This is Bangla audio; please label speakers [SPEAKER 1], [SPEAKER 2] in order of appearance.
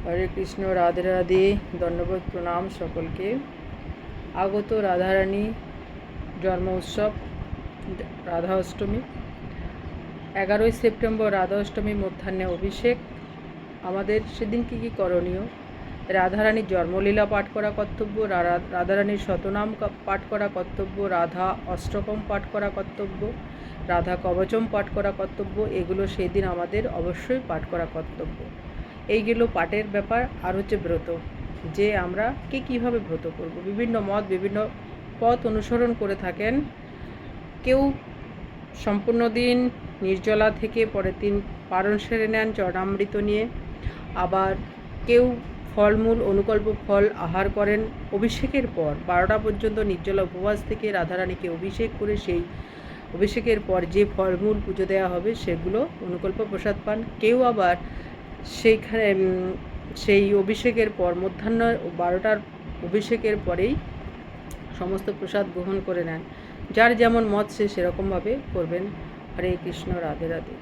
[SPEAKER 1] হরে কৃষ্ণ, রাধে রাধে, দণ্ডবোধ প্রণাম সকলকে। আগত রাধারানী জন্ম উৎসব রাধা অষ্টমী, 11ই সেপ্টেম্বর রাধা অষ্টমী মধ্যাহ্নে অভিষেক। আমাদের সেদিন কী কী করণীয়? রাধারানীর জন্মলীলা পাঠ করা কর্তব্য, রাধারানীর শতনাম পাঠ করা কর্তব্য, রাধা অষ্টকম পাঠ করা কর্তব্য, রাধা কবচম পাঠ করা কর্তব্য। এগুলো সেই দিন আমাদের অবশ্যই পাঠ করা কর্তব্য। এইগুলো পাঠের ব্যাপার। আর হচ্ছে ব্রত, যে আমরা কীভাবে ব্রত করব। বিভিন্ন মত বিভিন্ন পথ অনুসরণ করে থাকেন। কেউ সম্পূর্ণ দিন নির্জলা থেকে পরের দিন পারণ সেরে নেন চরণামৃত নিয়ে। আবার কেউ ফলমূল অনুকল্প ফল আহার করেন। অভিষেকের পর 12টা পর্যন্ত নির্জলা উপবাস থেকে রাধারানীকে অভিষেক করে সেই অভিষেকের পর যে ফলমূল পুজো দেওয়া হবে সেগুলো অনুকল্প প্রসাদ পান। কেউ আবার সেইখানে সেই অভিষেকের পর মধ্যাহ্ন 12টার অভিষেকের পরেই সমস্ত প্রসাদ গ্রহণ করে নেন। যার যেমন মত সে সেরকমভাবে করবেন। হরে কৃষ্ণ, রাধে রাধে।